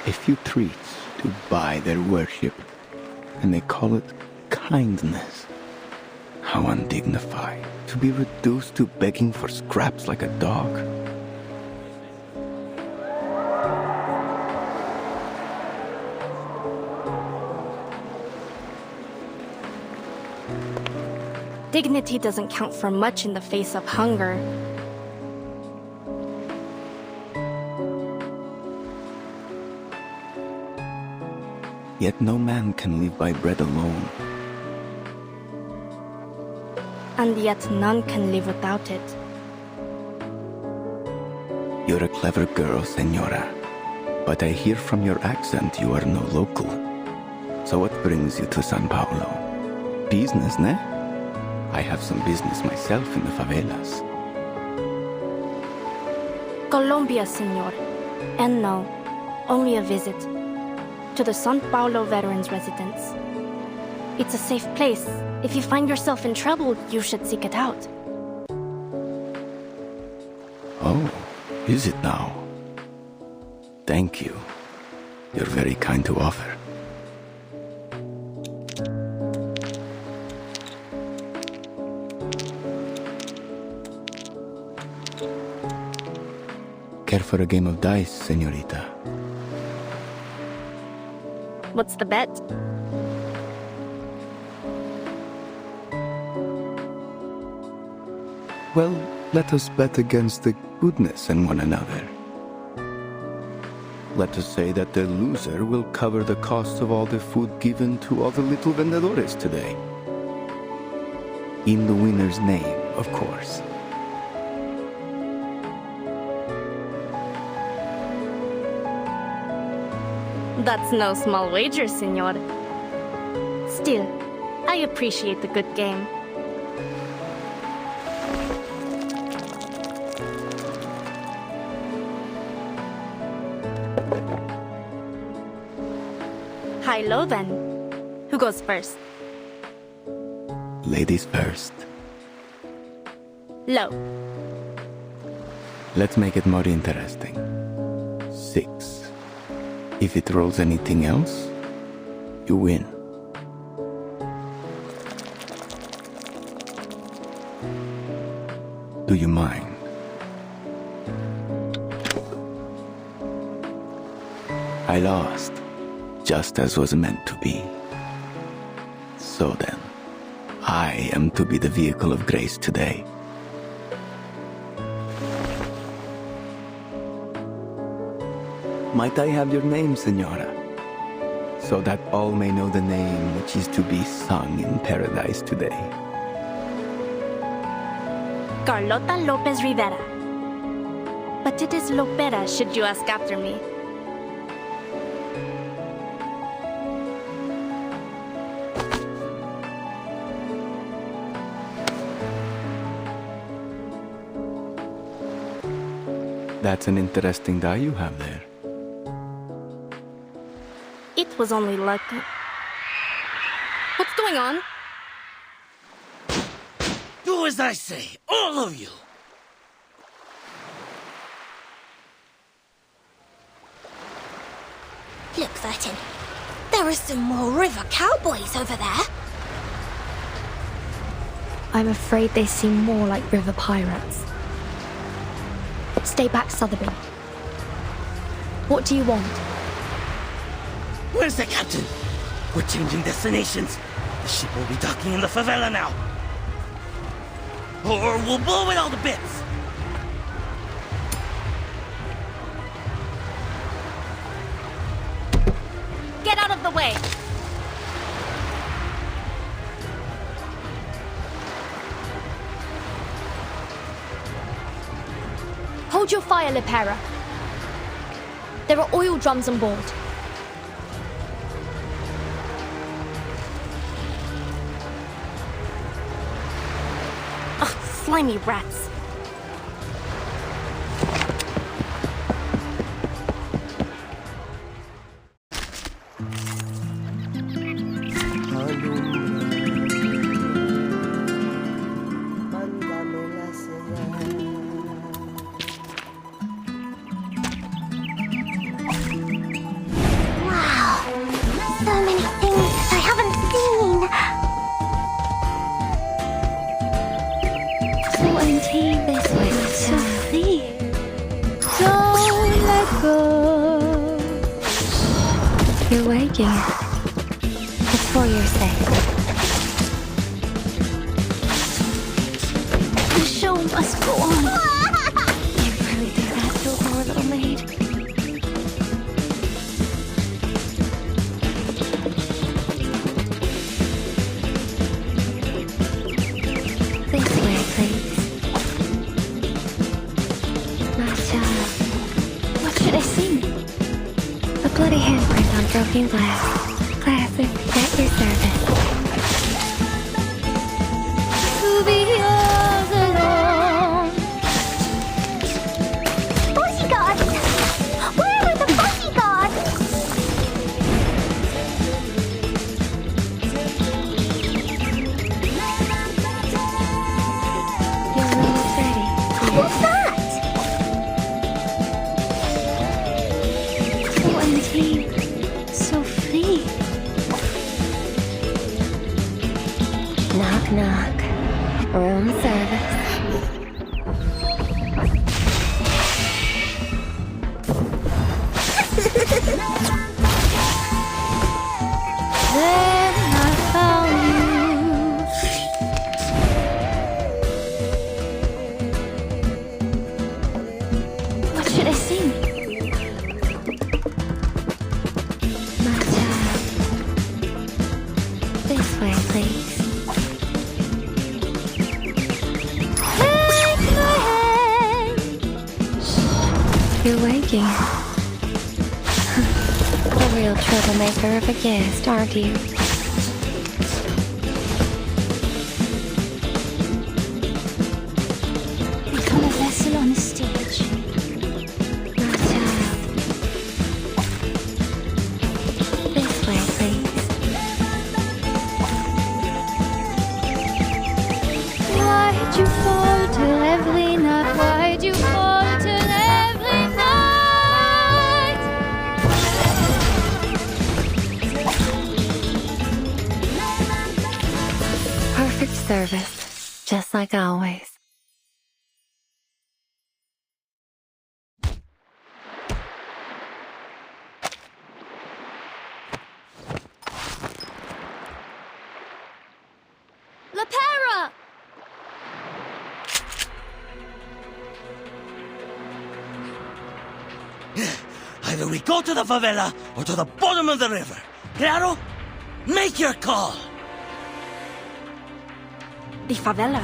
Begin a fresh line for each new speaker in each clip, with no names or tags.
a few treats to buy their worship, and they call it kindness. How undignified, to be reduced to begging for scraps like a dog.
Dignity doesn't count for much in the face of hunger.
Yet no man can live by bread alone.
And yet none can live without it.
You're a clever girl, Senora. But I hear from your accent you are no local. So what brings you to San Paulo? Business, ne? I have some business myself in the favelas.
Colombia, senor. And no, only a visit. To the San Paulo Veterans Residence. It's a safe place. If you find yourself in trouble, you should seek it out.
Oh, is it now? Thank you. You're very kind to offer. Care for a game of dice, señorita?
What's the bet?
Well, let us bet against the goodness in one another. Let us say that the loser will cover the cost of all the food given to all the little vendedores today. In the winner's name, of course.
That's no small wager, senor. Still, I appreciate the good game. High-low then. Who goes first?
Ladies first.
Low.
Let's make it more interesting. 6. If it rolls anything else, you win. Do you mind? I lost, just as was meant to be. So then, I am to be the vehicle of grace today. Might I have your name, Senora? So that all may know the name which is to be sung in paradise today.
Carlota Lopez Rivera. But it is Lopera, should you ask after me.
That's an interesting die you have there.
It was only luck. What's going on?
Do as I say, all of you!
Look, Vertin. There are some more river cowboys over there.
I'm afraid they seem more like river pirates. Stay back, Sotheby. What do you want?
Where's the captain? We're changing destinations. The ship will be docking in the favela now. Or we'll blow it all to bits.
Get out of the way!
Hold your fire, Lipera. There are oil drums on board.
Ugh, slimy rats.
waiting. It's for your sake.
The show must go on. You really think that, your poor little maid?
This way, please. My child.
What should I sing?
A bloody handprint on broken glass. Classic, at your service. To be yours alone.
Bodyguards! Where are the bodyguards?
Your room is ready.
What's that?
So indeed, so free.
Knock, knock. Room service. Then I found you.
What should I sing?
My child. This way, please. Take my hand. Shh, you're waking. A real troublemaker of a guest, aren't you?
Become a vessel on a stage.
My child. This way, please. Why'd you fall till every night? Why'd you fall till every night? Perfect service, just like always.
Lepera!
Either we go to the favela or to the bottom of the river. Claro? Make your call.
The favela?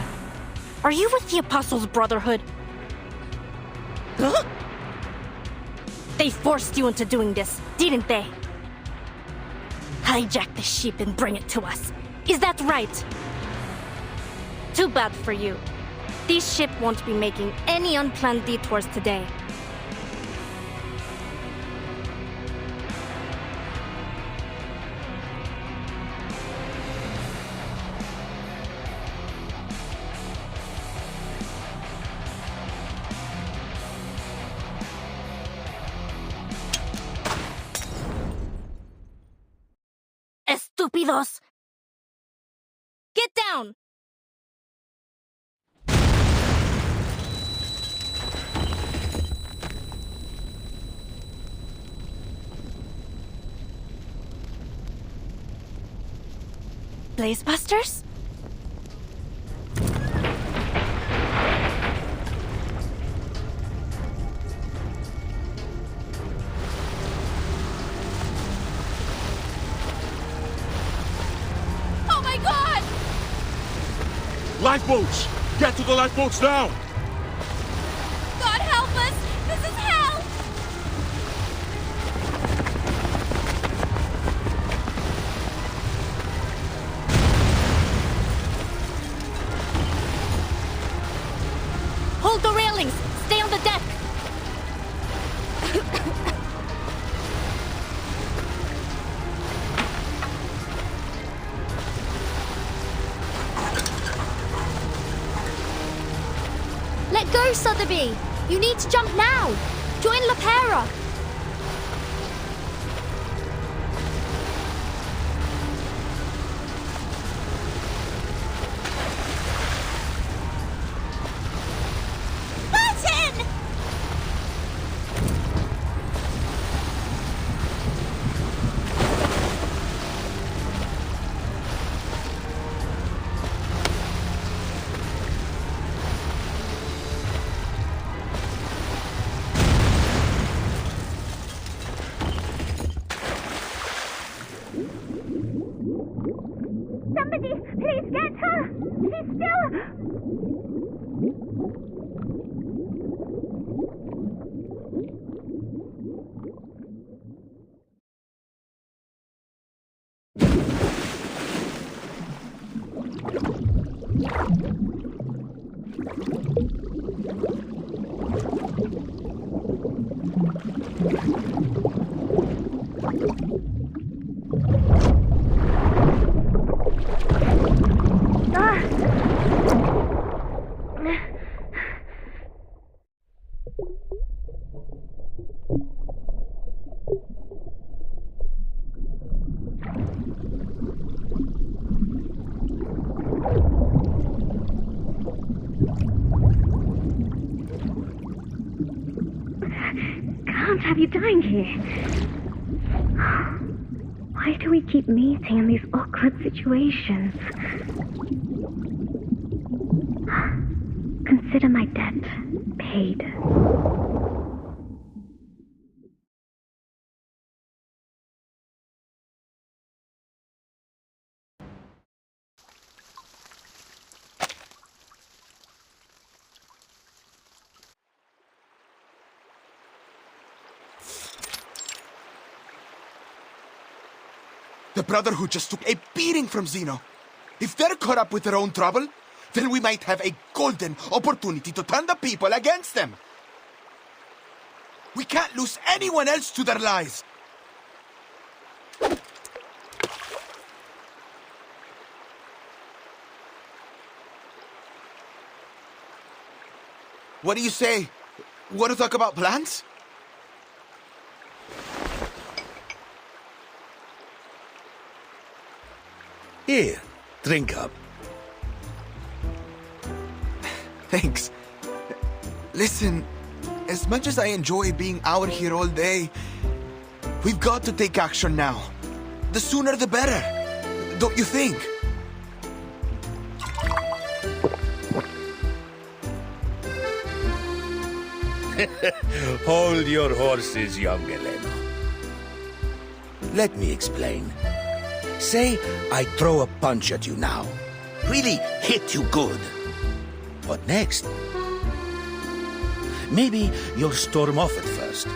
Are you with the Apostles' Brotherhood?
Huh?
They forced you into doing this, didn't they? Hijack the ship and bring it to us. Is that right? Too bad for you. This ship won't be making any unplanned detours today. Estúpidos! Get down! Blazebusters? Oh my god!
Lifeboats! Get to the lifeboats now!
God help us! This is hell! Hold the railings! Stay on the deck!
Let go, Sotheby! You need to jump now! Join Lepera!
Martin!
Somebody, please get her! She's still... Can't have you dying here. Why do we keep meeting in these awkward situations? Consider my debt paid.
The Brotherhood just took a beating from Zeno. If they're caught up with their own trouble, then we might have a golden opportunity to turn the people against them. We can't lose anyone else to their lies. What do you say? Want to talk about plans?
Here, drink up.
Thanks. Listen, as much as I enjoy being out here all day, we've got to take action now. The sooner the better, don't you think?
Hold your horses, young Elena. Let me explain. Say I throw a punch at you now. Really hit you good. What next? Maybe you'll storm off at first.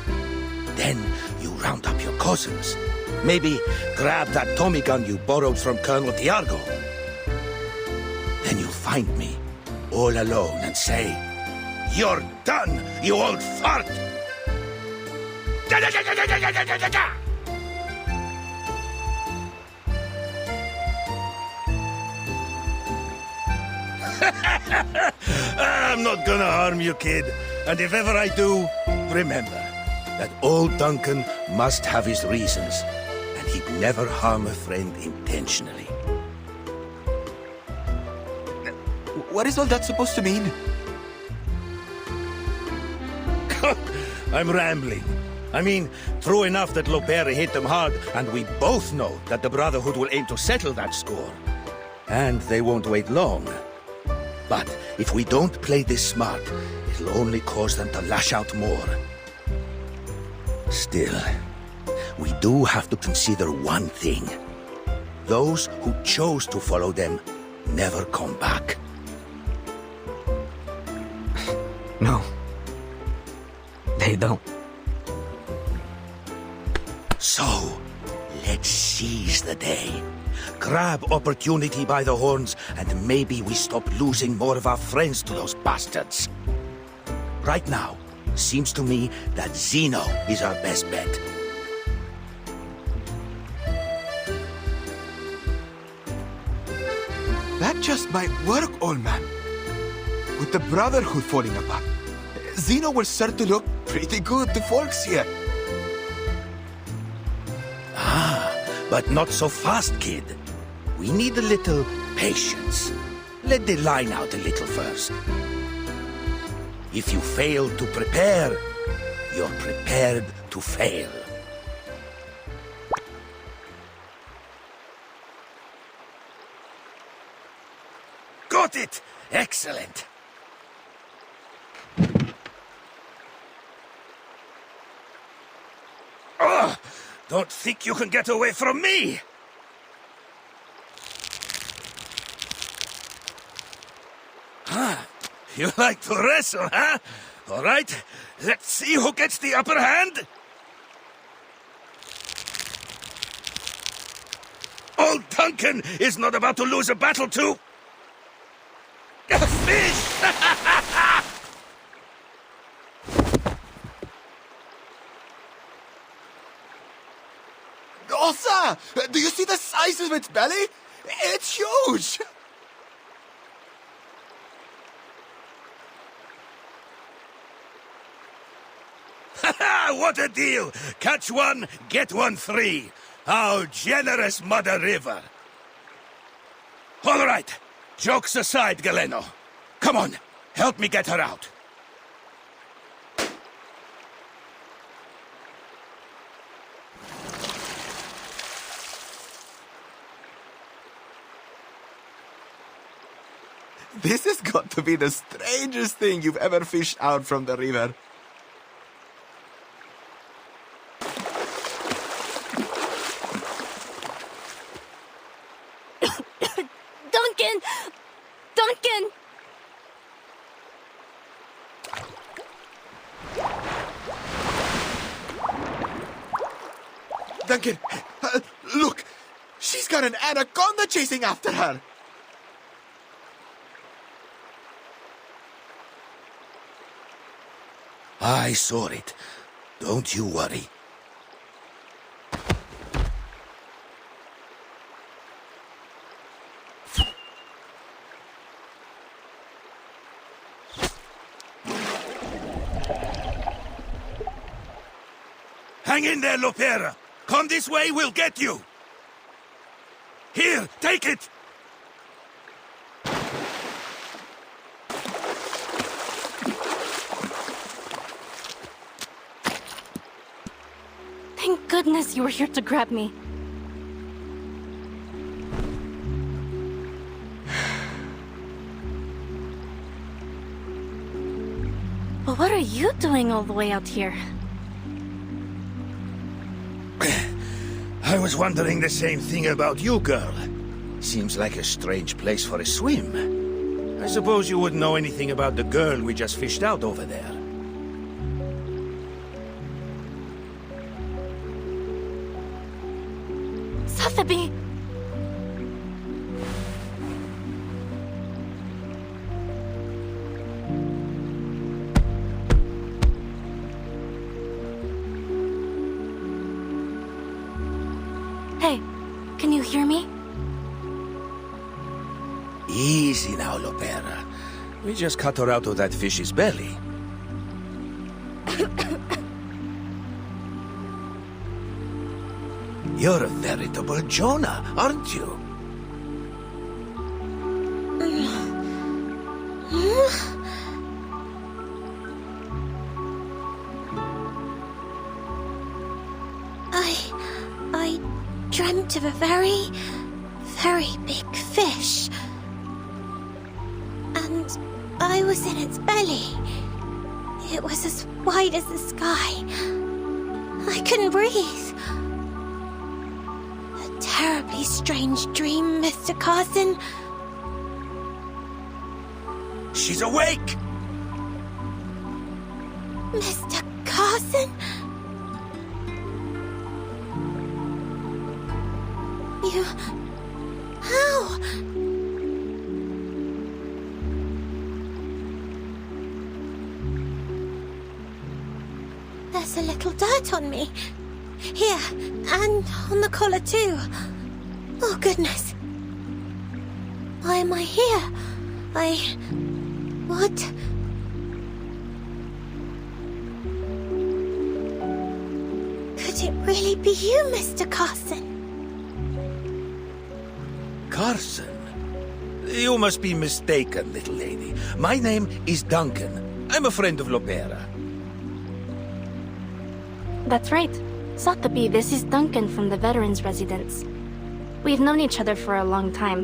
Then you round up your cousins. Maybe grab that Tommy gun you borrowed from Colonel Tiago. Then you'll find me, all alone, and say, "You're done, you old fart!" I'm not gonna harm you, kid. And if ever I do, remember that old Duncan must have his reasons, and he'd never harm a friend intentionally.
What is all that supposed to mean?
I'm rambling. I mean, true enough that Lopere hit them hard, and we both know that the Brotherhood will aim to settle that score. And they won't wait long. But if we don't play this smart, it'll only cause them to lash out more. Still, we do have to consider one thing. Those who chose to follow them never come back.
No. They don't.
So, let's seize the day. Grab opportunity by the horns, and maybe we stop losing more of our friends to those bastards. Right now, seems to me that Zeno is our best bet.
That just might work, old man. With the Brotherhood falling apart, Zeno will start to look pretty good to folks here.
But not so fast, kid. We need a little patience. Let the line out a little first. If you fail to prepare, you're prepared to fail. Got it! Excellent! Don't think you can get away from me! You like to wrestle, huh? All right, let's see who gets the upper hand. Old Duncan is not about to lose a battle to... a fish!
Osa! Do you see the size of its belly? It's huge!
What a deal! Catch one, get one free. How generous, Mother River. All right, jokes aside, Galeno. Come on, help me get her out.
This has got to be the strangest thing you've ever fished out from the river.
Duncan! Duncan!
Duncan, look! She's got an anaconda chasing after her!
I saw it. Don't you worry. Hang in there, Lopera. Come this way, we'll get you. Here, take it.
Thank goodness you were here to grab me. But what are you doing all the way out here?
I was wondering the same thing about you, girl. Seems like a strange place for a swim. I suppose you wouldn't know anything about the girl we just fished out over there.
Sotheby! Hey, can you hear me?
Easy now, Lopera. We just cut her out of that fish's belly. You're a veritable Jonah, aren't you?
I dreamt of a very, very big fish. And I was in its belly. It was as wide as the sky. I couldn't breathe. A terribly strange dream, Mr. Carson.
She's awake!
Mr. Carson? You... How? There's a little dirt on me. Here, and on the collar too. Oh, goodness. Why am I here? What? Could it really be you, Mr. Carson?
Carson? You must be mistaken, little lady. My name is Duncan. I'm a friend of Lopera.
That's right. Sotheby, this is Duncan from the Veterans Residence. We've known each other for a long time.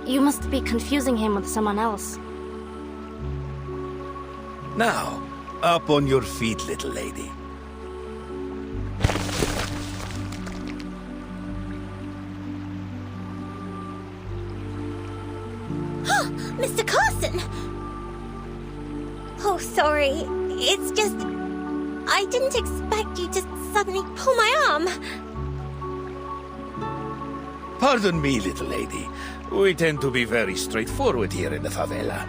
You must be confusing him with someone else.
Now, up on your feet, little lady.
Mr. Carson! Oh, sorry. It's just... I didn't expect you to suddenly pull my arm.
Pardon me, little lady. We tend to be very straightforward here in the favela.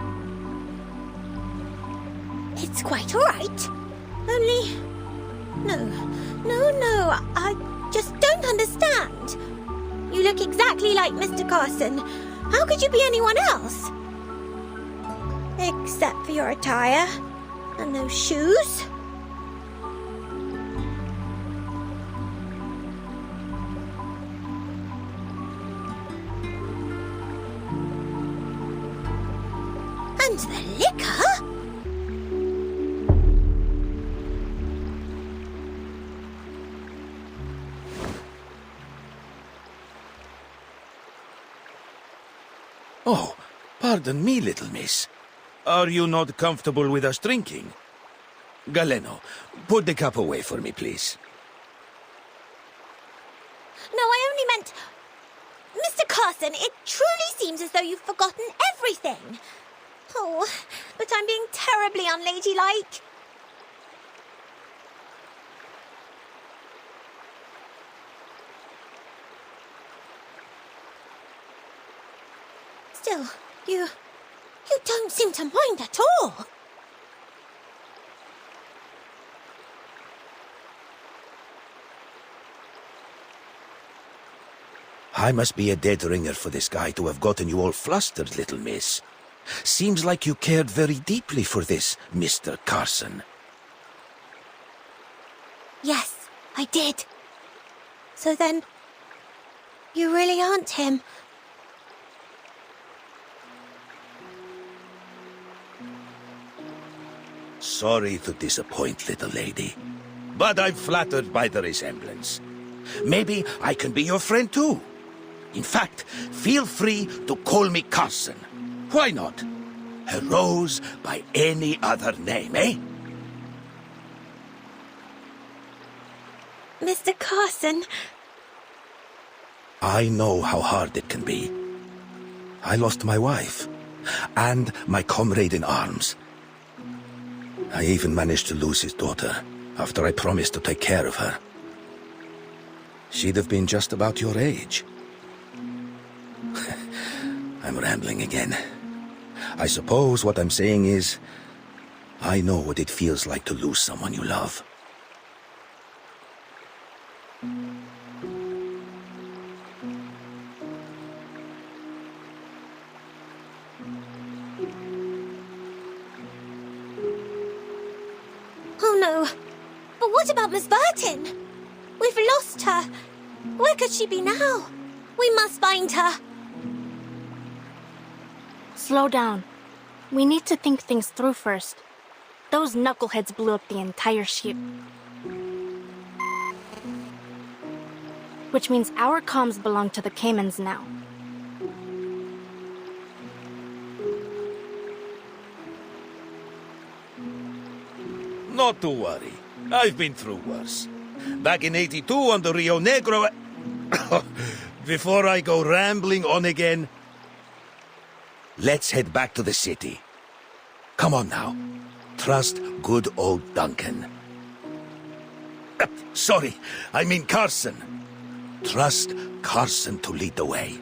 It's quite all right. Only... No, I just don't understand. You look exactly like Mr. Carson. How could you be anyone else? Except for your attire. And those shoes. And the liquor?
Oh, pardon me, little miss. Are you not comfortable with us drinking? Galeno, put the cup away for me, please.
No, I only meant... Mr. Carson, it truly seems as though you've forgotten everything. Oh, but I'm being terribly unladylike. Still, you don't seem to mind at all.
I must be a dead ringer for this guy to have gotten you all flustered, little miss. Seems like you cared very deeply for this, Mr. Carson.
Yes, I did. So then, you really aren't him.
Sorry to disappoint, little lady. But I'm flattered by the resemblance. Maybe I can be your friend too. In fact, feel free to call me Carson. Why not? A rose by any other name, eh?
Mr. Carson.
I know how hard it can be. I lost my wife, and my comrade in arms. I even managed to lose his daughter, after I promised to take care of her. She'd have been just about your age. I'm rambling again. I suppose what I'm saying is, I know what it feels like to lose someone you love.
Oh no. But what about Miss Burton? We've lost her. Where could she be now? We must find her.
Slow down. We need to think things through first. Those knuckleheads blew up the entire ship. Which means our comms belong to the Caymans now.
Not to worry. I've been through worse. Back in '82 on the Rio Negro... Before I go rambling on again, let's head back to the city. Come on now. Trust good old Duncan. Sorry, I mean Carson. Trust Carson to lead the way.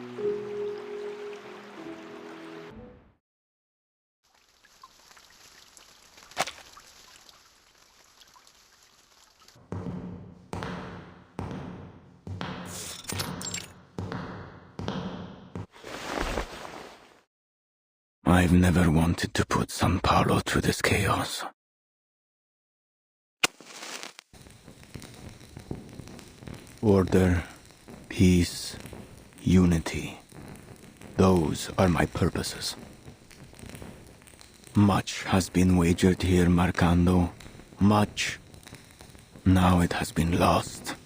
I've never wanted to put San Paulo through this chaos. Order, peace, unity. Those are my purposes. Much has been wagered here, Marcando. Much. Now it has been lost.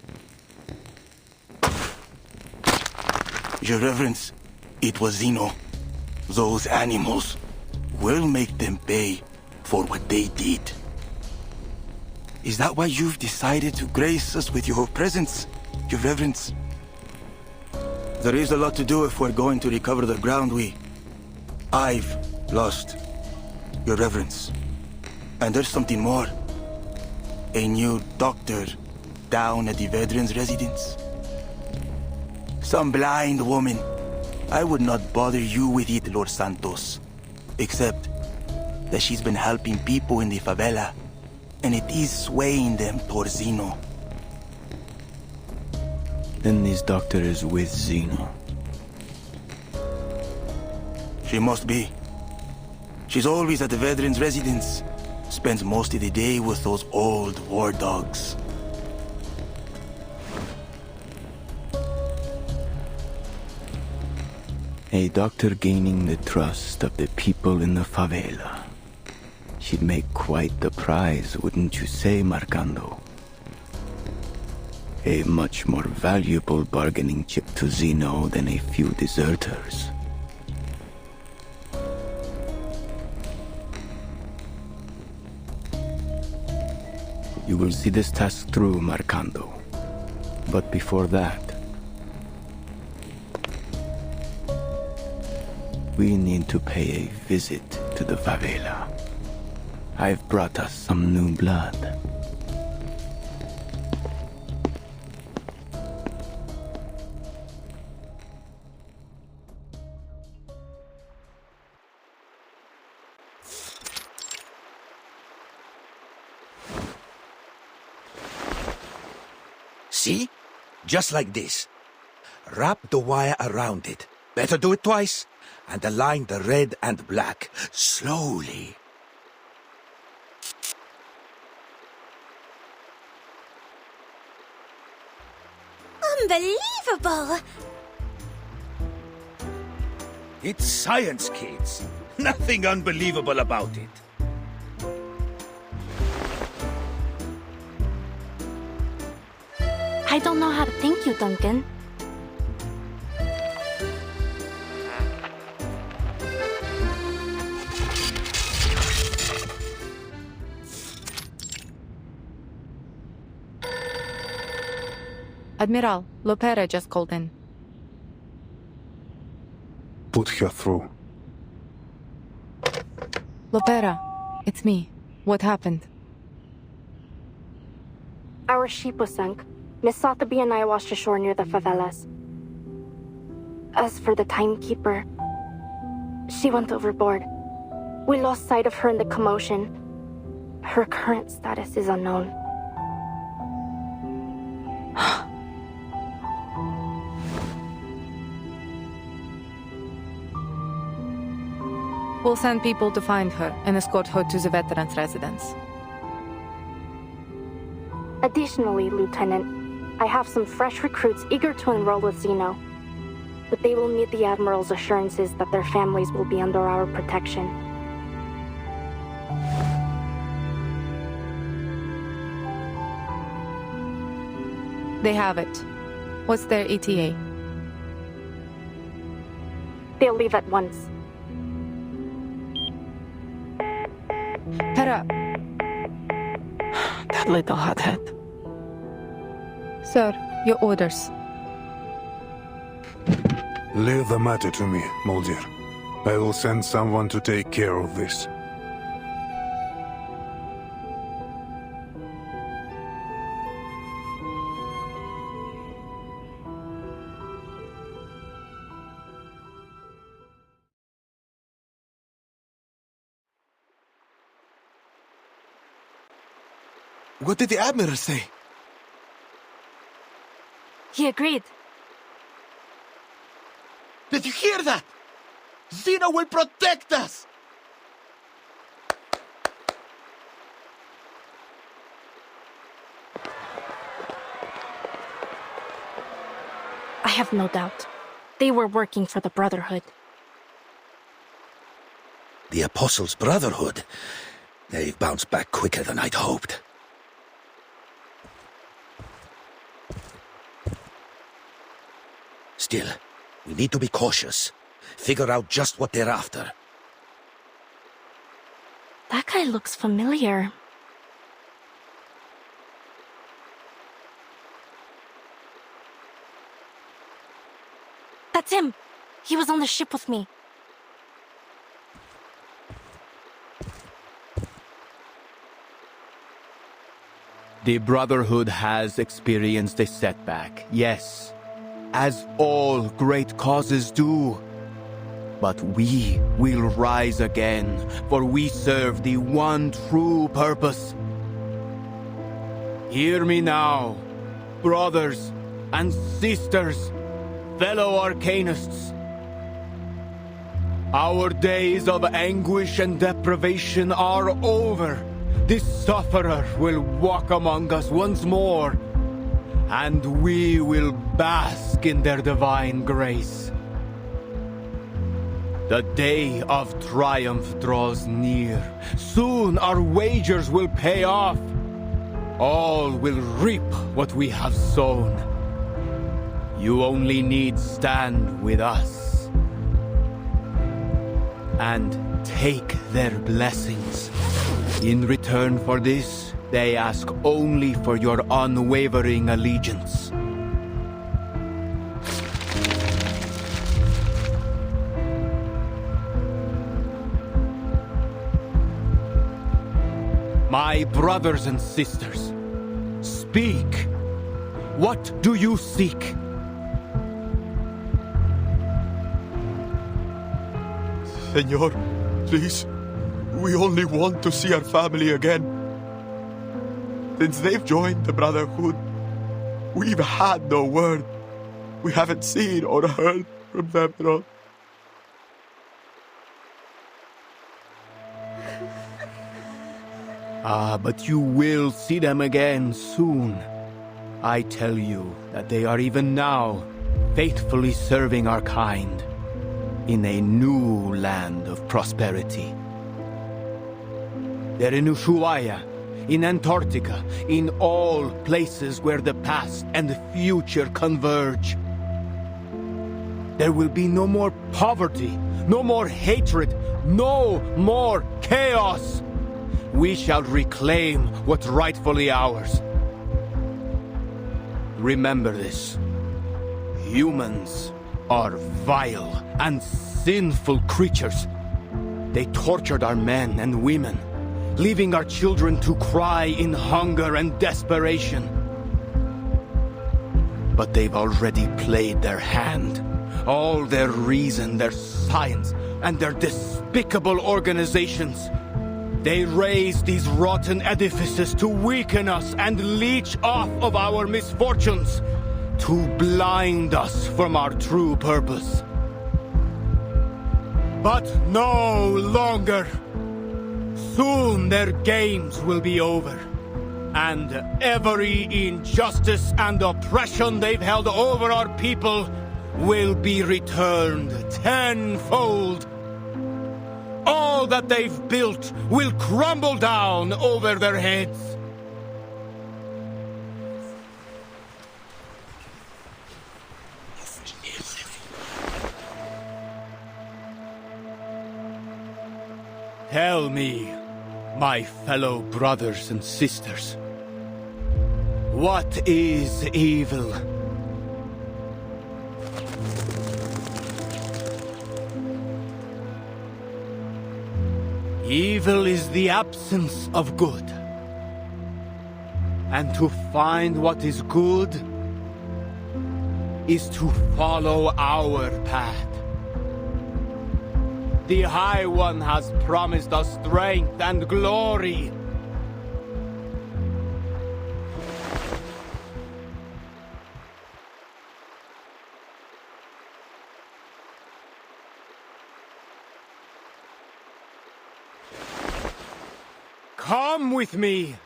Your Reverence, it was Zeno. Those animals will make them pay for what they did. Is that why you've decided to grace us with your presence, Your Reverence? There is a lot to do if we're going to recover the ground I've lost, Your Reverence. And there's something more. A new doctor down at the veterans' residence. Some blind woman. I would not bother you with it, Lord Santos. Except that she's been helping people in the favela, and it is swaying them towards Zeno.
Then this doctor is with Zeno.
She must be. She's always at the veterans' residence. Spends most of the day with those old war dogs.
A doctor gaining the trust of the people in the favela. She'd make quite the prize, wouldn't you say, Marcando? A much more valuable bargaining chip to Zeno than a few deserters. You will see this task through, Marcando. But before that, we need to pay a visit to the favela. I've brought us some new blood.
See? Just like this. Wrap the wire around it. Better do it twice. And align the red and black. Slowly.
Unbelievable!
It's science, kids. Nothing unbelievable about it.
I don't know how to thank you, Duncan.
Admiral, Lopera just called in.
Put her through.
Lopera, it's me. What happened?
Our ship was sunk. Miss Sotheby and I washed ashore near the favelas. As for the timekeeper, she went overboard. We lost sight of her in the commotion. Her current status is unknown.
We'll send people to find her and escort her to the veterans' residence.
Additionally, Lieutenant, I have some fresh recruits eager to enroll with Zeno. But they will need the Admiral's assurances that their families will be under our protection.
They have it. What's their ETA?
They'll leave at once.
Hera!
That little hothead.
Sir, your orders.
Leave the matter to me, Mulder. I will send someone to take care of this.
What did the Admiral say?
He agreed.
Did you hear that? Zeno will protect us!
I have no doubt. They were working for the Brotherhood.
The Apostles' Brotherhood? They've bounced back quicker than I'd hoped. Still, we need to be cautious. Figure out just what they're after.
That guy looks familiar. That's him! He was on the ship with me.
The Brotherhood has experienced a setback, yes, as all great causes do. But we will rise again, for we serve the one true purpose. Hear me now, brothers and sisters, fellow Arcanists. Our days of anguish and deprivation are over. The Sufferer will walk among us once more, and we will bask in their divine grace. The day of triumph draws near. Soon our wagers will pay off. All will reap what we have sown. You only need stand with us and take their blessings. In return for this, they ask only for your unwavering allegiance. My brothers and sisters, speak. What do you seek?
Senor, please. We only want to see our family again. Since they've joined the Brotherhood, we've had no word. We haven't seen or heard from them at all.
But you will see them again soon. I tell you that they are even now faithfully serving our kind in a new land of prosperity. They're in Ushuaia, in Antarctica, in all places where the past and the future converge. There will be no more poverty, no more hatred, no more chaos. We shall reclaim what's rightfully ours. Remember this. Humans are vile and sinful creatures. They tortured our men and women, leaving our children to cry in hunger and desperation. But they've already played their hand. All their reason, their science, and their despicable organizations. They raise these rotten edifices to weaken us and leech off of our misfortunes, to blind us from our true purpose. But no longer. Soon their games will be over, and every injustice and oppression they've held over our people will be returned tenfold. All that they've built will crumble down over their heads. Tell me, my fellow brothers and sisters, what is evil? Evil is the absence of good. And to find what is good is to follow our path. The High One has promised us strength and glory. Come with me!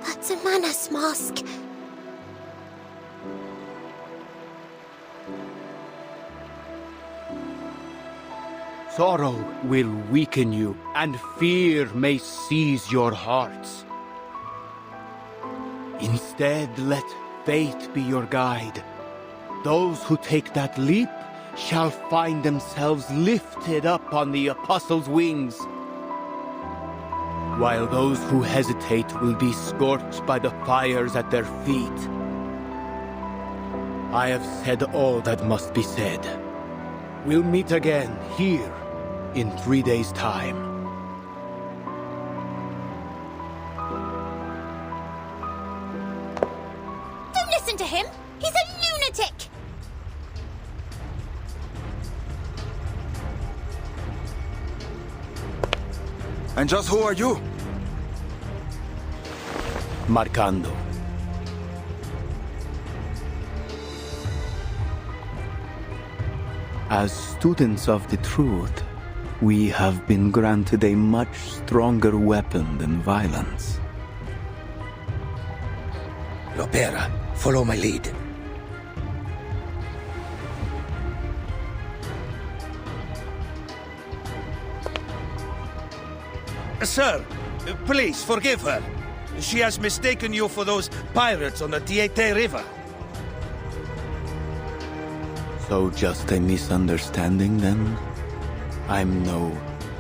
That's a Manus mask.
Sorrow will weaken you, and fear may seize your hearts. Instead, let faith be your guide. Those who take that leap shall find themselves lifted up on the Apostles' wings, while those who hesitate will be scorched by the fires at their feet. I have said all that must be said. We'll meet again here in 3 days' time.
And just who are you?
Marcando. As students of the truth, we have been granted a much stronger weapon than violence.
Lopera, follow my lead. Sir, please forgive her. She has mistaken you for those pirates on the Tiete River.
So just a misunderstanding then? I'm no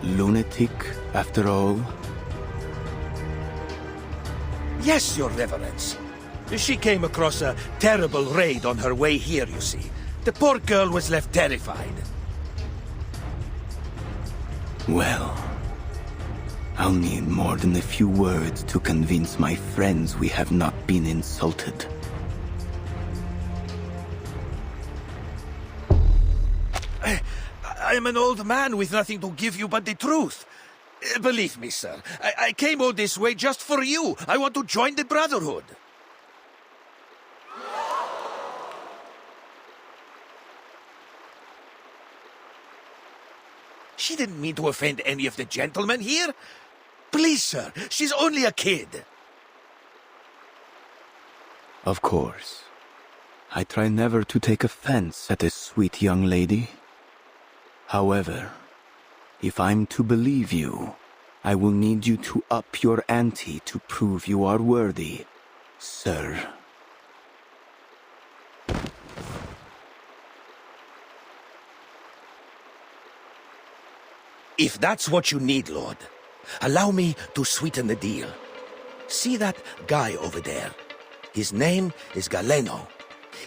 lunatic after all?
Yes, Your Reverence. She came across a terrible raid on her way here, you see. The poor girl was left terrified.
Well, I'll need more than a few words to convince my friends we have not been insulted.
I'm an old man with nothing to give you but the truth. Believe me, sir, I came all this way just for you. I want to join the Brotherhood. She didn't mean to offend any of the gentlemen here. Please, sir, she's only a kid.
Of course. I try never to take offense at a sweet young lady. However, if I'm to believe you, I will need you to up your ante to prove you are worthy, sir.
If that's what you need, Lord, allow me to sweeten the deal. See that guy over there? His name is Galeno.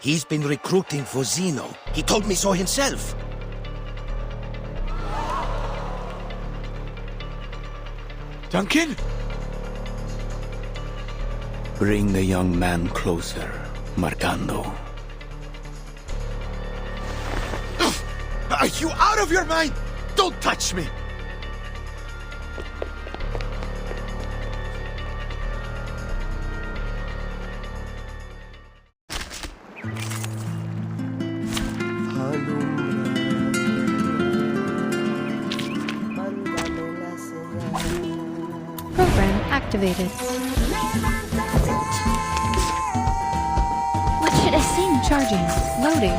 He's been recruiting for Zeno. He told me so himself.
Duncan?
Bring the young man closer, Marcando.
Are you out of your mind? Don't touch me!
Program activated. What should I sing?
Charging. Loading.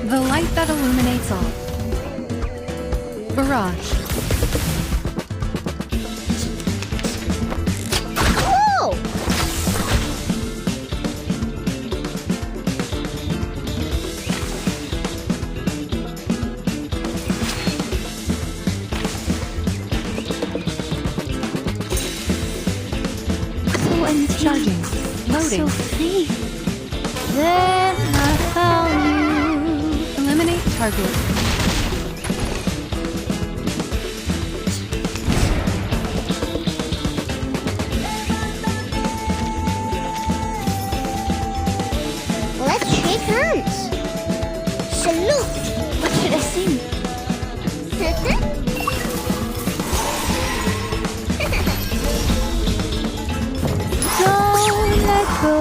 The light that illuminates all. Barrage.
Whoa!
So empty.
Charging. Loading.
So free. Then I found you.
Eliminate target.
Let's shake hands. Salute.
What should I sing? Don't let go.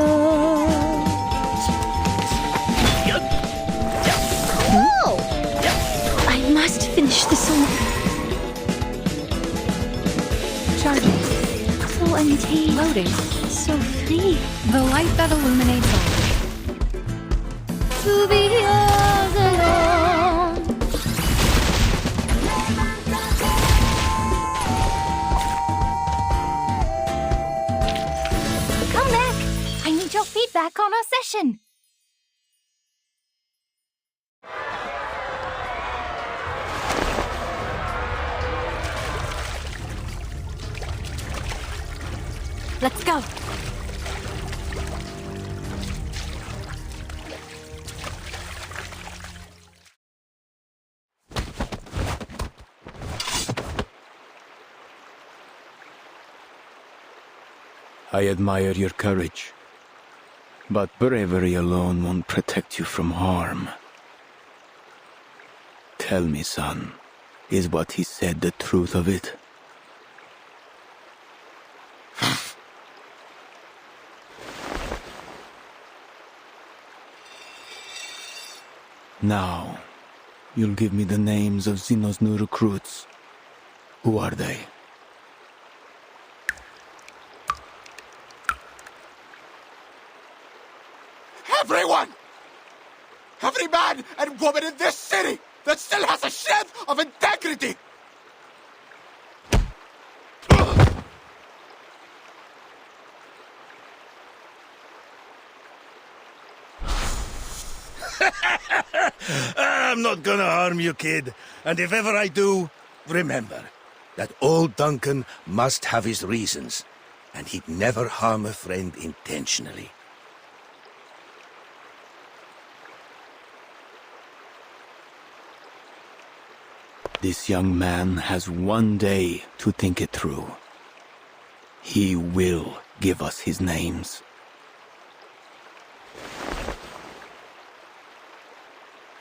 Whoa!
I must finish the song.
Charging.
So empty.
Loading.
So free.
The light that illuminates all.
To be yours alone. Come back. I need your feedback on our session.
Let's go.
I admire your courage, but bravery alone won't protect you from harm. Tell me, son, is what he said the truth of it? Now, you'll give me the names of Zeno's new recruits. Who are they?
Everyone! Every man and woman in this city that still has a shred of integrity!
I'm not gonna harm you, kid. And if ever I do, remember that old Duncan must have his reasons, and he'd never harm a friend intentionally.
This young man has one day to think it through. He will give us his names.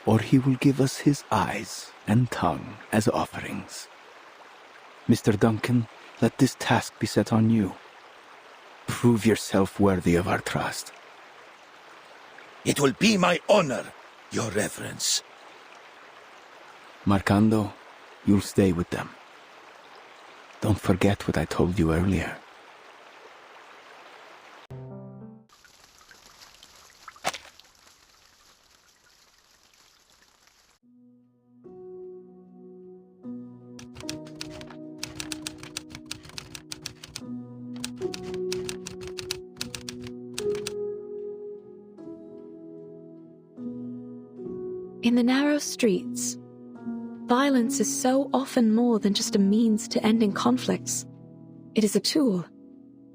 Or he will give us his eyes and tongue as offerings. Mr. Duncan, let this task be set on you. Prove yourself worthy of our trust.
It will be my honor, Your Reverence.
Marcando, you'll stay with them. Don't forget what I told you earlier.
In the narrow streets, violence is so often more than just a means to ending conflicts. It is a tool,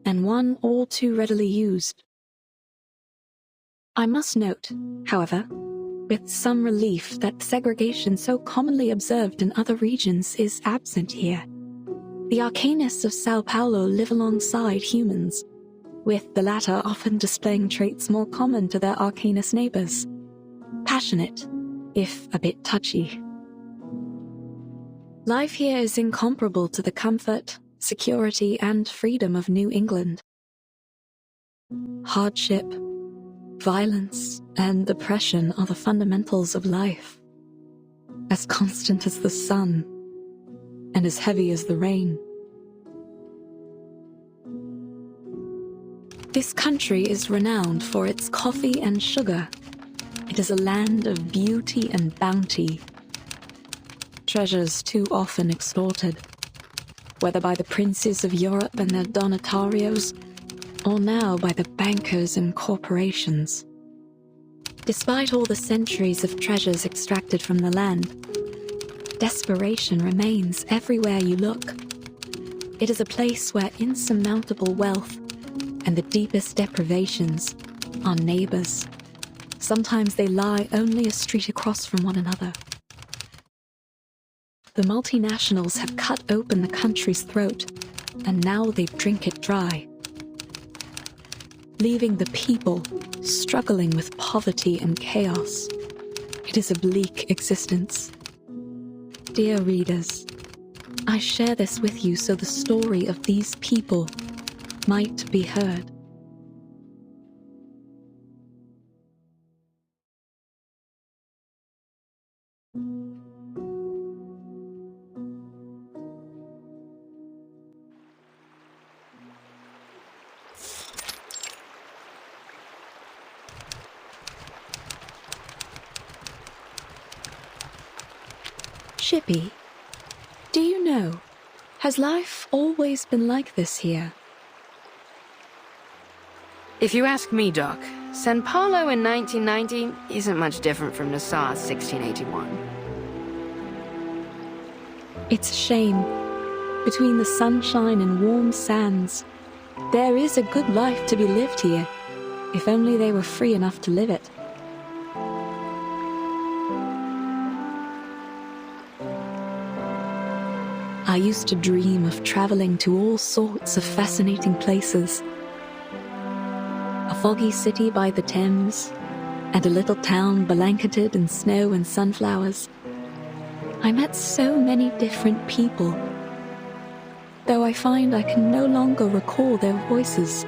and one all too readily used. I must note, however, with some relief that segregation so commonly observed in other regions is absent here. The Arcanists of Sao Paulo live alongside humans, with the latter often displaying traits more common to their Arcanist neighbors. Passionate, if a bit touchy. Life here is incomparable to the comfort, security, and freedom of New England. Hardship, violence, and oppression are the fundamentals of life, as constant as the sun, and as heavy as the rain. This country is renowned for its coffee and sugar. It is a land of beauty and bounty. Treasures too often extorted, whether by the princes of Europe and their donatarios, or now by the bankers and corporations. Despite all the centuries of treasures extracted from the land, desperation remains everywhere you look. It is a place where insurmountable wealth and the deepest deprivations are neighbors. Sometimes they lie only a street across from one another. The multinationals have cut open the country's throat, and now they drink it dry, leaving the people struggling with poverty and chaos. It is a bleak existence. Dear readers, I share this with you so the story of these people might be heard. Shippy, do you know, has life always been like this here?
If you ask me, Doc, San Paulo in 1990 isn't much different from Nassau 1681.
It's a shame. Between the sunshine and warm sands, there is a good life to be lived here, if only they were free enough to live it. I used to dream of traveling to all sorts of fascinating places. A foggy city by the Thames, and a little town blanketed in snow and sunflowers. I met so many different people. Though I find I can no longer recall their voices.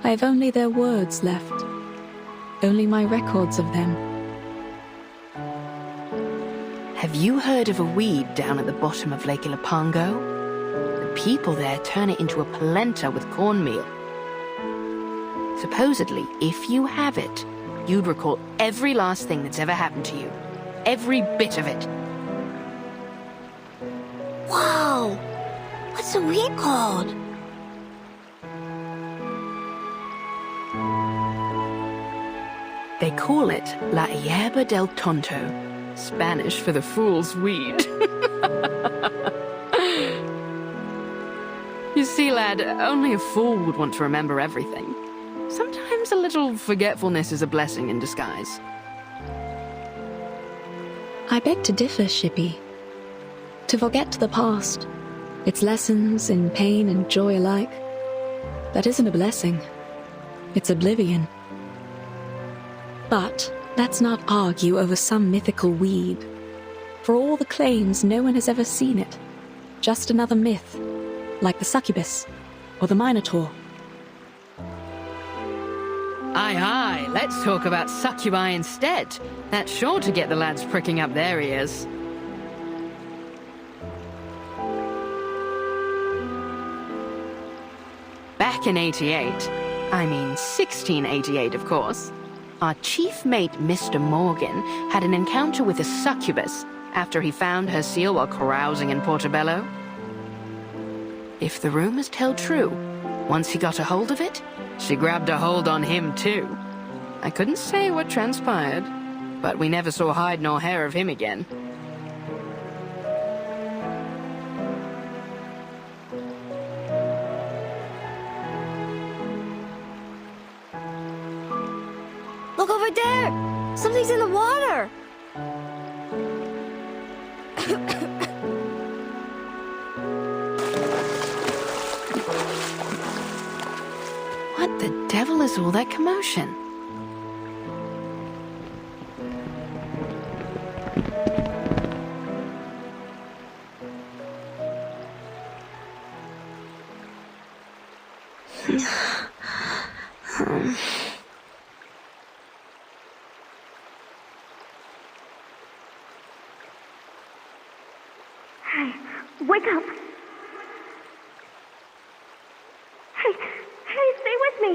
I have only their words left. Only my records of them.
Have you heard of a weed down at the bottom of Lake Ilapango? The people there turn it into a polenta with cornmeal. Supposedly, if you have it, you'd recall every last thing that's ever happened to you. Every bit of it.
Whoa! What's the weed called?
They call it La Hierba del Tonto, Spanish for the fool's weed. You see, lad, only a fool would want to remember everything. Sometimes a little forgetfulness is a blessing in disguise.
I beg to differ, Shippy. To forget the past, its lessons in pain and joy alike, that isn't a blessing. It's oblivion. But let's not argue over some mythical weed. For all the claims, no one has ever seen it. Just another myth, like the succubus or the minotaur.
Aye, aye, let's talk about succubi instead. That's sure to get the lads pricking up their ears. Back in 1688, of course, our chief mate, Mr. Morgan, had an encounter with a succubus after he found her seal while carousing in Portobello. If the rumors tell true, once he got a hold of it, she grabbed a hold on him too. I couldn't say what transpired, but we never saw hide nor hair of him again.
Look over there! Something's in the water!
What the devil is all that commotion?
Hey, wake up! Hey, stay with me!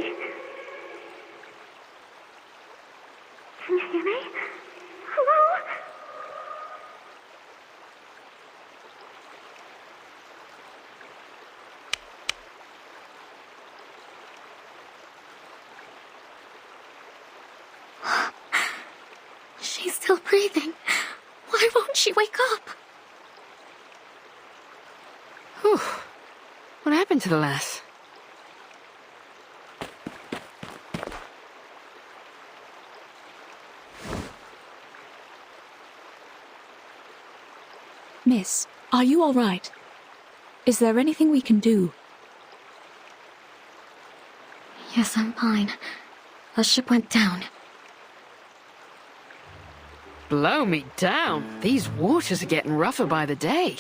Can you hear me? Hello? She's still breathing. Why won't she wake up?
Whew. What happened to the lass?
Miss, are you all right? Is there anything we can do?
Yes, I'm fine. The ship went down.
Blow me down. These waters are getting rougher by the day.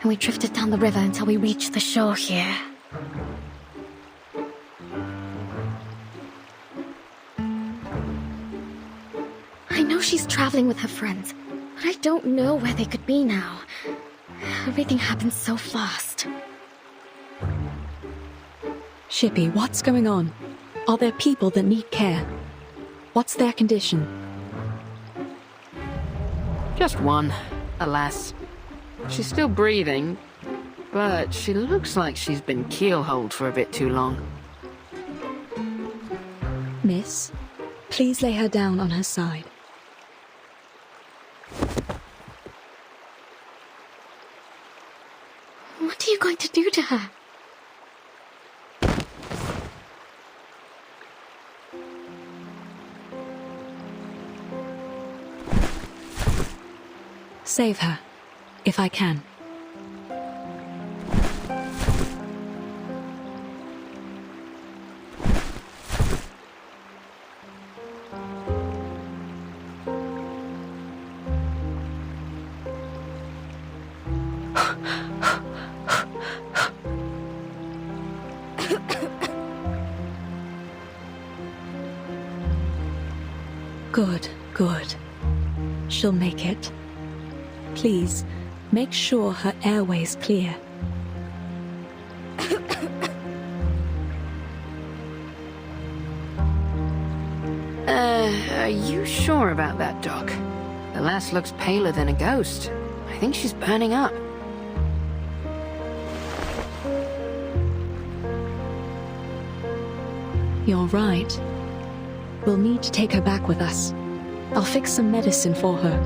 And we drifted down the river until we reached the shore here. I know she's traveling with her friends, but I don't know where they could be now. Everything happened so fast.
Shippy, what's going on? Are there people that need care? What's their condition?
Just one, alas. She's still breathing, but she looks like she's been keelholed for a bit too long.
Miss, please lay her down on her side.
What are you going to do to her?
Save her, if I can. Good, good. She'll make it. Please, make sure her airway's clear.
Are you sure about that, Doc? The lass looks paler than a ghost. I think she's burning up.
You're right. We'll need to take her back with us. I'll fix some medicine for her.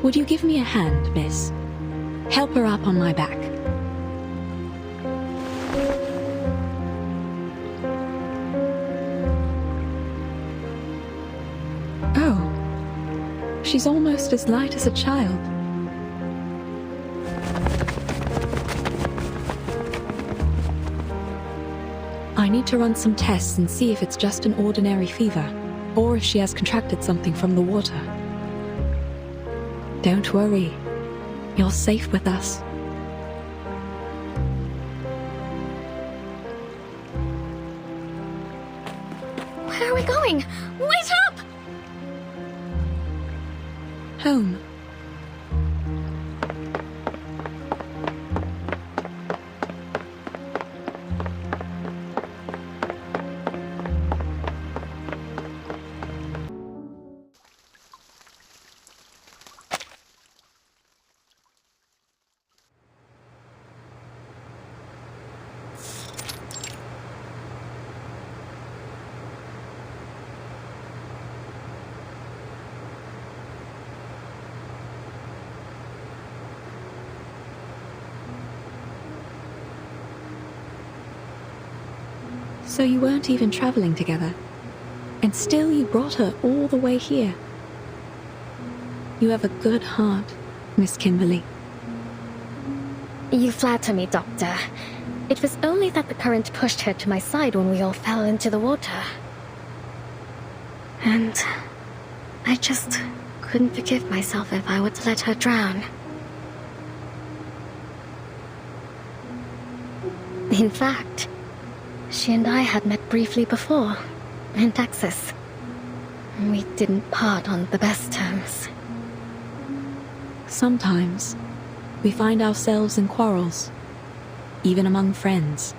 Would you give me a hand, miss? Help her up on my back. Oh, she's almost as light as a child. I need to run some tests and see if it's just an ordinary fever, or if she has contracted something from the water. Don't worry. You're safe with us.
Where are we going? Wait up!
Home. So you weren't even traveling together, and still you brought her all the way here. You have a good heart, Miss Kimberly.
You flatter me, Doctor. It was only that the current pushed her to my side when we all fell into the water. And I just couldn't forgive myself if I were to let her drown. In fact, she and I had met briefly before, in Texas. We didn't part on the best terms.
Sometimes, we find ourselves in quarrels, even among friends.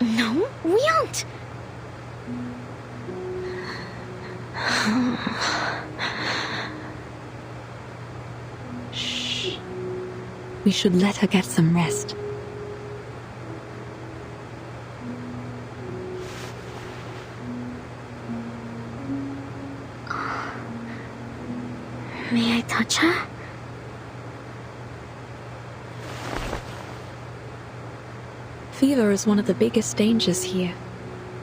No, we aren't.
Shh. We should let her get some rest.
May I touch her?
Fever is one of the biggest dangers here,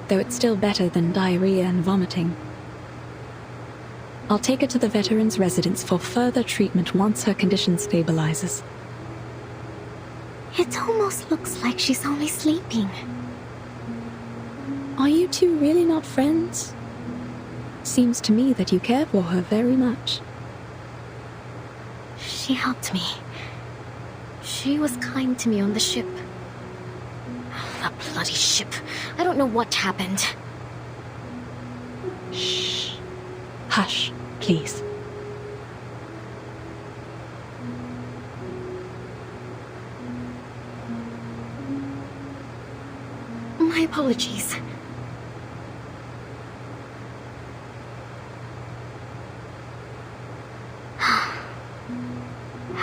though it's still better than diarrhea and vomiting. I'll take her to the veterans' residence for further treatment once her condition stabilizes.
It almost looks like she's only sleeping.
Are you two really not friends? Seems to me that you care for her very much.
She helped me. She was kind to me on the ship. That bloody ship. I don't know what happened.
Shh. Hush, please.
My apologies.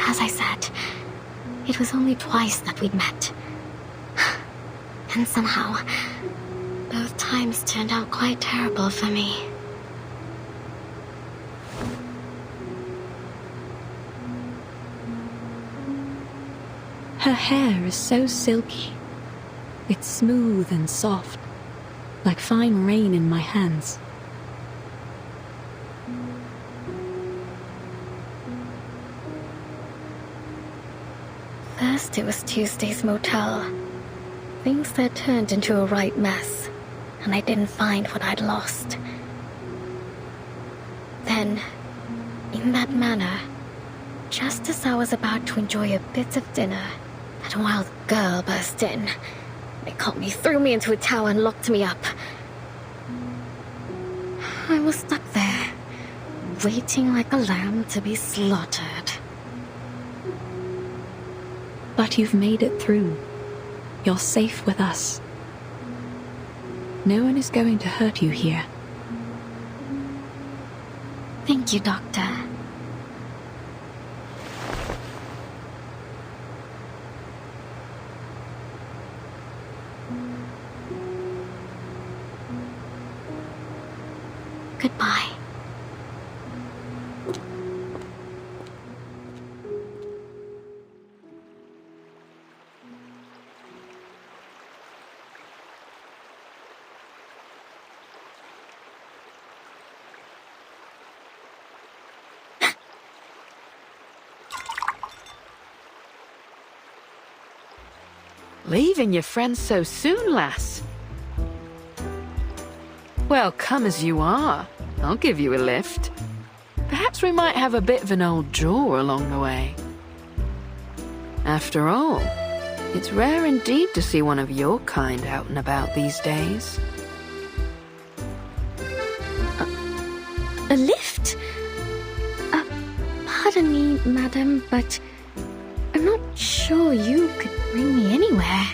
As I said, it was only twice that we'd met. And somehow, both times turned out quite terrible for me.
Her hair is so silky. It's smooth and soft, like fine rain in my hands.
First it was Tuesday's motel. Things there turned into a right mess, and I didn't find what I'd lost. Then, in that manner, just as I was about to enjoy a bit of dinner, that wild girl burst in. They caught me, threw me into a tower, and locked me up. I was stuck there, waiting like a lamb to be slaughtered.
But you've made it through. You're safe with us. No one is going to hurt you here.
Thank you, Doctor. Goodbye.
Leaving your friends so soon, lass? Well, come as you are. I'll give you a lift. Perhaps we might have a bit of an old jaw along the way. After all, it's rare indeed to see one of your kind out and about these days.
A lift? Pardon me, madam, but I'm not sure you could bring me anywhere.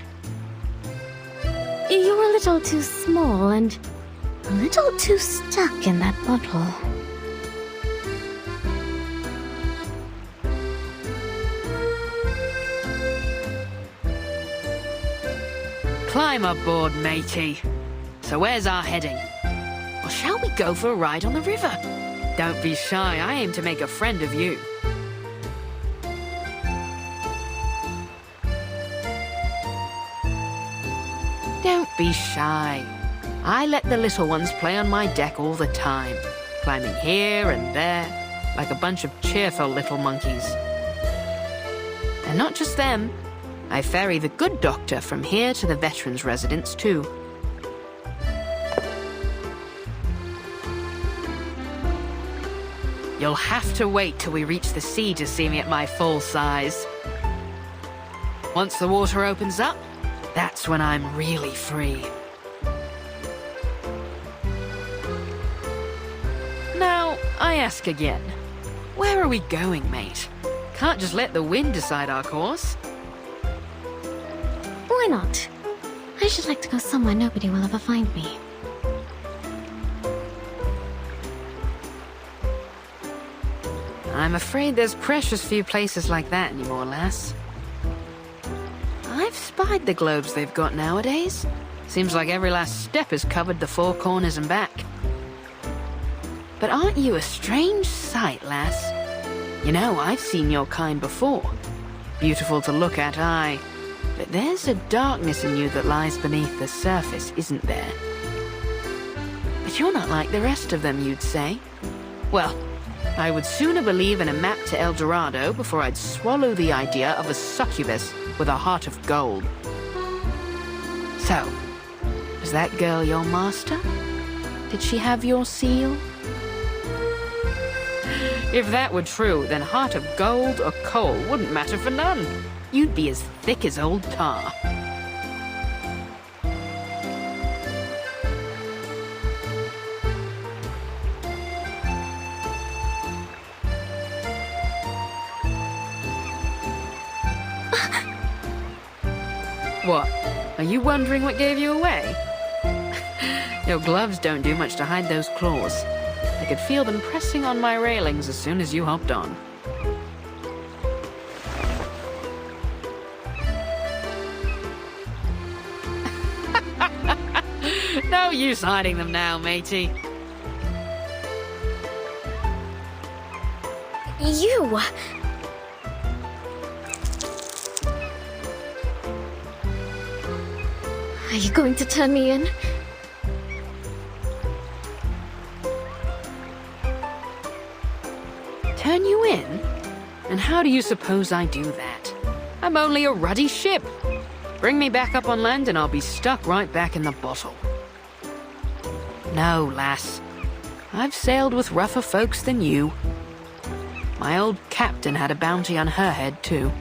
You're a little too small and a little too stuck in that bottle.
Climb aboard, matey. So where's our heading? Or shall we go for a ride on the river? Don't be shy, I aim to make a friend of you. Don't be shy. I let the little ones play on my deck all the time, climbing here and there, like a bunch of cheerful little monkeys. And not just them. I ferry the good doctor from here to the veterans' residence, too. You'll have to wait till we reach the sea to see me at my full size. Once the water opens up, that's when I'm really free. Now, I ask again, where are we going, mate? Can't just let the wind decide our course.
Why not? I should like to go somewhere nobody will ever find me.
I'm afraid there's precious few places like that anymore, lass. I've spied the globes they've got nowadays. Seems like every last step has covered the four corners and back. But aren't you a strange sight, lass? You know, I've seen your kind before. Beautiful to look at, aye. But there's a darkness in you that lies beneath the surface, isn't there? But you're not like the rest of them, you'd say. Well, I would sooner believe in a map to El Dorado before I'd swallow the idea of a succubus with a heart of gold. So, is that girl your master? Did she have your seal? If that were true, then heart of gold or coal wouldn't matter for none. You'd be as thick as old tar. What? Are you wondering what gave you away? Your gloves don't do much to hide those claws. I could feel them pressing on my railings as soon as you hopped on. No use hiding them now, matey.
You! Are you going to turn me in?
Turn you in? And how do you suppose I do that? I'm only a ruddy ship. Bring me back up on land and I'll be stuck right back in the bottle. No, lass. I've sailed with rougher folks than you. My old captain had a bounty on her head, too.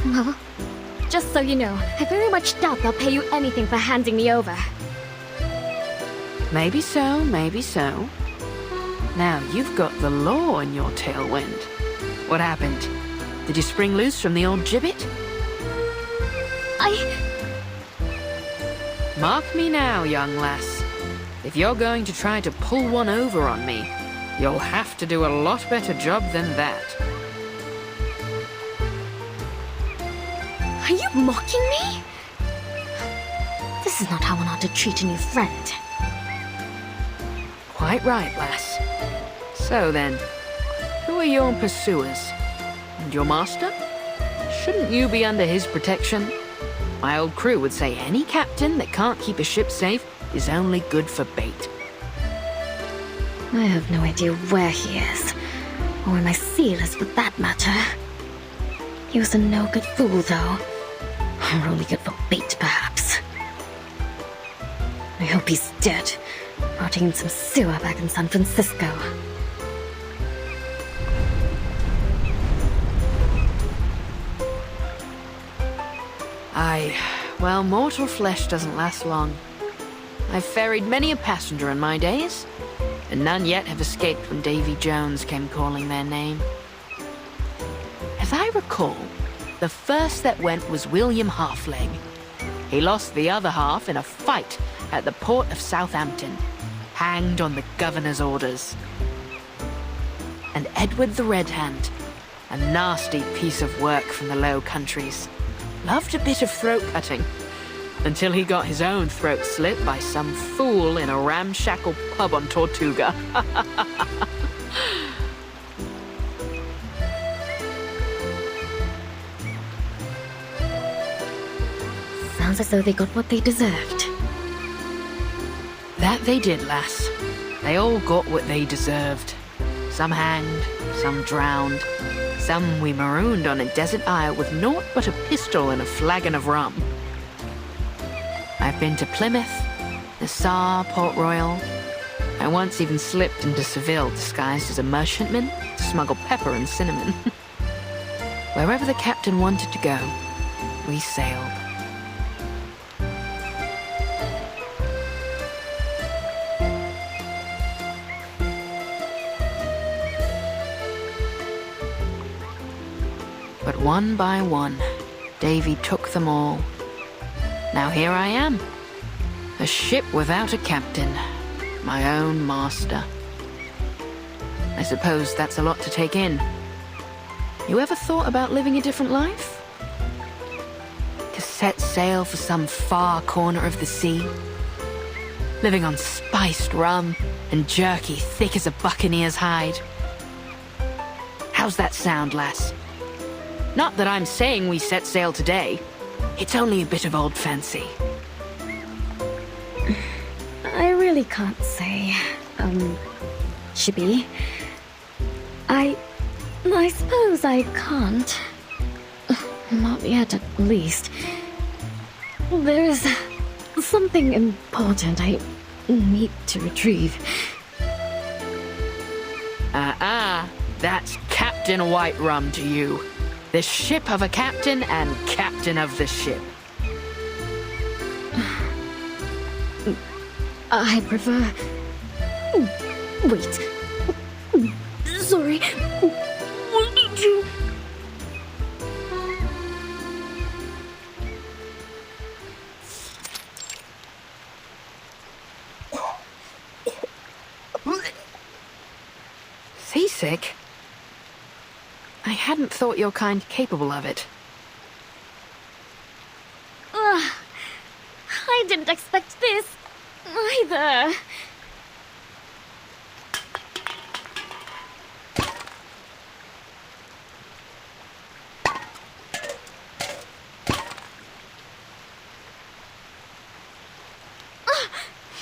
Well, just so you know, I very much doubt they'll pay you anything for handing me over.
Maybe so, maybe so. Now, you've got the law in your tailwind. What happened? Did you spring loose from the old gibbet? Mark me now, young lass. If you're going to try to pull one over on me, you'll have to do a lot better job than that.
Are you mocking me? This is not how one ought to treat a new friend.
Quite right, lass. So then, who are your pursuers? And your master? Shouldn't you be under his protection? My old crew would say any captain that can't keep a ship safe is only good for bait.
I have no idea where he is, or where my seal is for that matter. He was a no-good fool, though. Or only good for bait, perhaps. I hope he's dead, rotting in some sewer back in San Francisco.
Well, mortal flesh doesn't last long. I've ferried many a passenger in my days, and none yet have escaped when Davy Jones came calling their name. As I recall, the first that went was William Halfleg. He lost the other half in a fight at the port of Southampton, hanged on the governor's orders. And Edward the Red Hand, a nasty piece of work from the Low Countries, loved a bit of throat-cutting, until he got his own throat slit by some fool in a ramshackle pub on Tortuga.
Sounds as though they got what they deserved.
That they did, lass. They all got what they deserved. Some hanged, some drowned, some we marooned on a desert isle with naught but a pistol and a flagon of rum. I've been to Plymouth, Nassau, Port Royal. I once even slipped into Seville disguised as a merchantman to smuggle pepper and cinnamon. Wherever the captain wanted to go, we sailed. But one by one, Davy took them all. Now here I am, a ship without a captain, my own master. I suppose that's a lot to take in. You ever thought about living a different life? To set sail for some far corner of the sea? Living on spiced rum and jerky thick as a buccaneer's hide? How's that sound, lass? Not that I'm saying we set sail today. It's only a bit of old fancy.
I really can't say, Chippy. I suppose I can't. Not yet, at least. There's something important I need to retrieve.
That's Captain White Rum to you. The ship of a captain and captain of the ship.
I prefer... Wait. Sorry. What did you...
Seasick? I hadn't thought your kind capable of it.
I didn't expect this, either.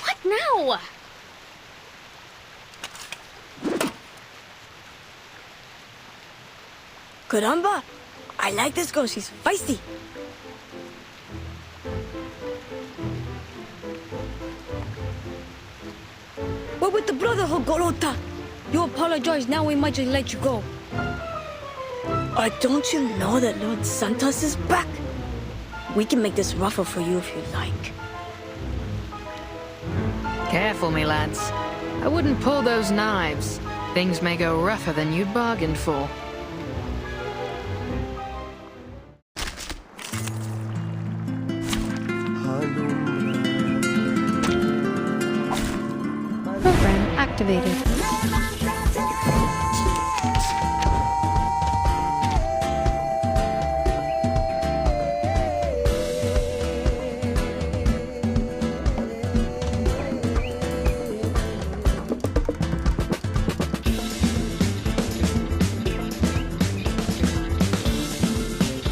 What now?
Caramba! I like this girl, she's feisty. We're with the Brotherhood, Gorota. You apologize, now we might just let you go. Don't you know that Lord Santos is back? We can make this rougher for you if you like.
Careful, me lads. I wouldn't pull those knives. Things may go rougher than you'd bargained for.
Program activated.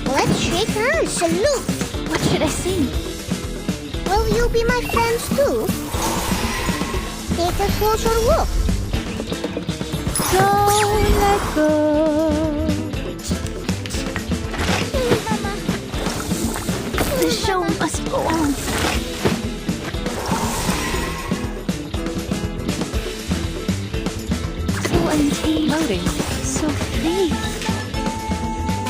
Let's shake hands, salute.
What should I sing?
Will you be my friends too? Take a closer look.
Don't let go.
Mama.
The show must go on. So untamed.
Loading.
So free.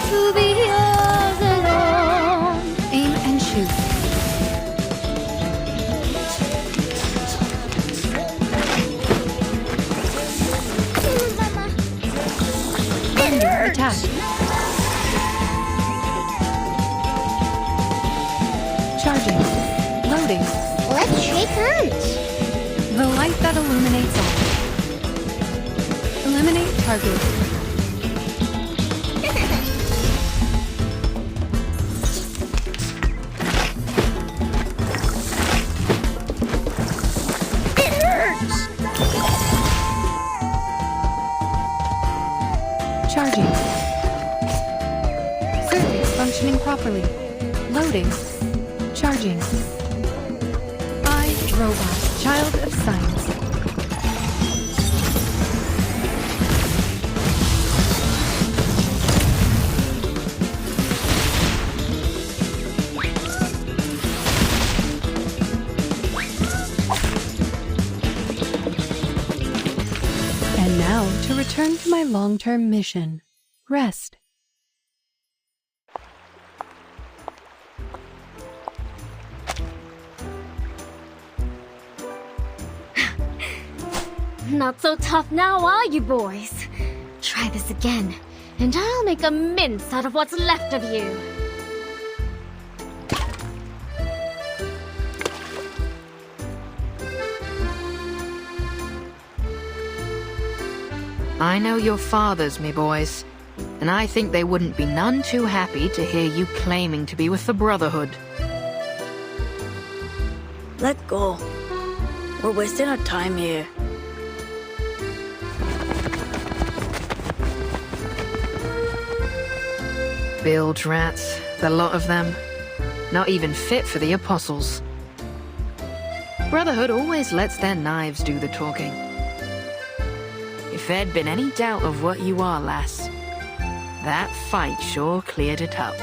To be yours alone.
Aim and shoot.
Mama.
Attack. Charging. Loading.
Let's shake hands.
The light that illuminates all. Eliminate target.
It hurts.
Charging. Circuits functioning properly. Loading. Charging. I, Robot, Child of Science. And now to return to my long-term mission. Rest.
Not so tough now, are you, boys? Try this again, and I'll make a mince out of what's left of you.
I know your fathers, me boys, and I think they wouldn't be none too happy to hear you claiming to be with the Brotherhood.
Let go. We're wasting our time here.
Bilge rats, the lot of them. Not even fit for the apostles. Brotherhood always lets their knives do the talking. If there'd been any doubt of what you are, lass, that fight sure cleared it up.